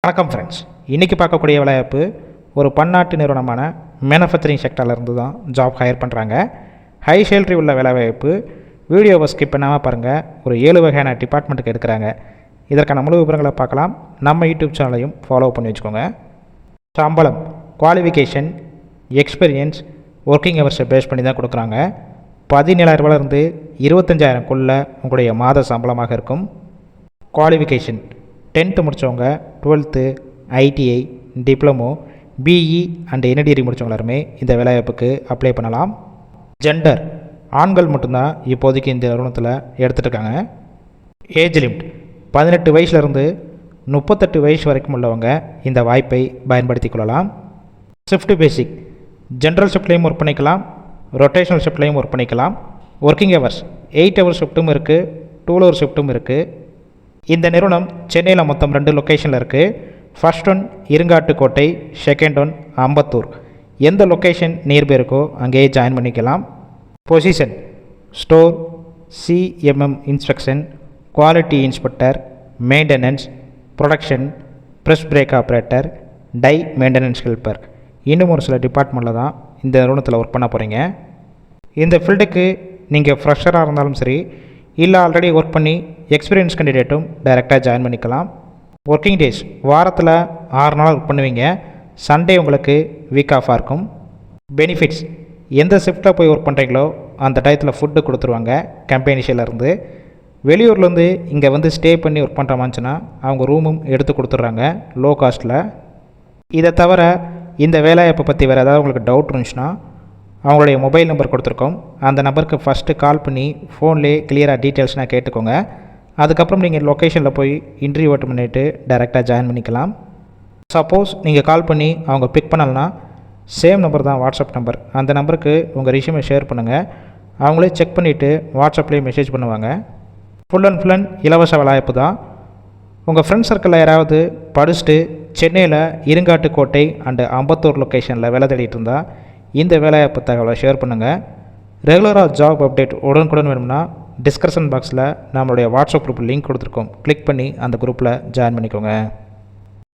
வணக்கம் ஃப்ரெண்ட்ஸ். இன்றைக்கி பார்க்கக்கூடிய வேலைவாய்ப்பு ஒரு பன்னாட்டு நிறுவனமான மேனுஃபேக்சரிங் செக்டர்லேருந்து தான் ஜாப் ஹையர் பண்ணுறாங்க. ஹை சேலரி உள்ள வேலைவாய்ப்பு. வீடியோவை ஸ்கிப் பண்ணாமல் பாருங்கள். ஒரு 7 வகையான டிபார்ட்மெண்ட்டுக்கு எடுக்கிறாங்க. இதற்கான முழு விவரங்களை பார்க்கலாம். நம்ம யூடியூப் சேனலையும் ஃபாலோ பண்ணி வச்சுக்கோங்க. சம்பளம், குவாலிஃபிகேஷன், எக்ஸ்பீரியன்ஸ், ஒர்க்கிங் ஹவர்ஸை பேஸ் பண்ணி தான் கொடுக்குறாங்க. 17,000 25,000 உங்களுடைய மாத சம்பளமாக இருக்கும். குவாலிஃபிகேஷன் 10th முடித்தவங்க, 12th, ITI, diploma, BE and NDRE முடித்தவங்க எல்லாருமே இந்த வேலைவாய்ப்புக்கு அப்ளை பண்ணலாம். ஜெண்டர், ஆண்கள் மட்டும்தான் இப்போதைக்கு இந்த நிறுவனத்தில் எடுத்துகிட்டு இருக்காங்க. ஏஜ் லிமிட் 18 வயசுலேருந்து 38 வயசு வரைக்கும் உள்ளவங்க இந்த வாய்ப்பை பயன்படுத்தி கொள்ளலாம். ஷிஃப்ட் பேசிக், ஜென்ரல் ஷிஃப்ட்லேயும் ஒர்க் பண்ணிக்கலாம், ரொட்டேஷனல் ஷிஃப்ட்லேயும் ஒர்க் பண்ணிக்கலாம். ஒர்க்கிங் ஹவர்ஸ் 8 ஹவர்ஸ் ஷிஃப்ட்டும் இருக்குது, 12 ஹவர் ஷிஃப்ட்டும் இருக்குது. இந்த நிறுவனம் சென்னையில் மொத்தம் 2 லொக்கேஷனில் இருக்குது. First one Irungattukottai, second one Ambattur. எந்த லொக்கேஷன் நியர்பை இருக்கோ அங்கேயே ஜாயின் பண்ணிக்கலாம். Position store, CMM inspection, quality inspector, maintenance, production, press brake operator, die maintenance helper. இன்னும் ஒரு சில டிபார்ட்மெண்ட்டில் தான் இந்த நிறுவனத்தில் ஒர்க் பண்ண போகிறீங்க. இந்த ஃபீல்டுக்கு நீங்கள் ஃப்ரெஷராக இருந்தாலும் சரி, இல்லை ஆல்ரெடி ஒர்க் பண்ணி எக்ஸ்பீரியன்ஸ் கேண்டிடேட்டும் டைரெக்டாக ஜாயின் பண்ணிக்கலாம். ஒர்க்கிங் டேஸ் வாரத்தில் 6 நாள் ஒர்க் பண்ணுவீங்க. சண்டே உங்களுக்கு வீக் ஆஃபாக இருக்கும். பெனிஃபிட்ஸ், எந்த ஷிஃப்ட்டில் போய் ஒர்க் பண்ணுறீங்களோ அந்த டயத்தில் ஃபுட்டு கொடுத்துருவாங்க கம்பெனிஷிலேருந்து. வெளியூர்லேருந்து இங்கே வந்து ஸ்டே பண்ணி ஒர்க் பண்ணுற மாதிரிச்சுன்னா அவங்க ரூமும் எடுத்து கொடுத்துட்றாங்க லோ காஸ்ட்டில். இதை தவிர இந்த வேலைவாய்ப்பை பற்றி வேறு ஏதாவது உங்களுக்கு டவுட் இருந்துச்சுன்னா அவங்களுடைய மொபைல் நம்பர் கொடுத்துருக்கோம். அந்த நம்பருக்கு ஃபஸ்ட்டு கால் பண்ணி ஃபோன்லேயே கிளியராக டீட்டெயில்ஸ்னால் கேட்டுக்கோங்க. அதுக்கப்புறம் நீங்கள் லொக்கேஷனில் போய் இன்டர்வியூ அட்டெண்ட் பண்ணிவிட்டு டைரெக்டாக ஜாயின் பண்ணிக்கலாம். சப்போஸ் நீங்கள் கால் பண்ணி அவங்க பிக் பண்ணலைன்னா சேம் நம்பர் தான் வாட்ஸ்அப் நம்பர். அந்த நம்பருக்கு உங்கள் ரெஸ்யூமை ஷேர் பண்ணுங்கள். அவங்களே செக் பண்ணிவிட்டு வாட்ஸ்அப்லேயே மெசேஜ் பண்ணுவாங்க. ஃபுல் அண்ட் இலவச வேலைவாய்ப்பு தான். உங்கள் ஃப்ரெண்ட்ஸ் சர்க்கிளில் யாராவது படிச்சுட்டு சென்னையில் இருங்காட்டுக்கோட்டை அண்டு அம்பத்தூர் லொக்கேஷனில் வேலை தேடிட்டு இருந்தால் இந்த வேலைவாய்ப்பு தகவலை ஷேர் பண்ணுங்கள். ரெகுலராக ஜாப் அப்டேட் உடனுக்குடன் வேணும்னா டிஸ்கிரிப்ஷன் பாக்ஸில் நம்மளுடைய வாட்ஸ்அப் குரூப் லிங்க் கொடுத்துருக்கோம். கிளிக் பண்ணி அந்த குரூப்பில் ஜாயின் பண்ணிக்கோங்க.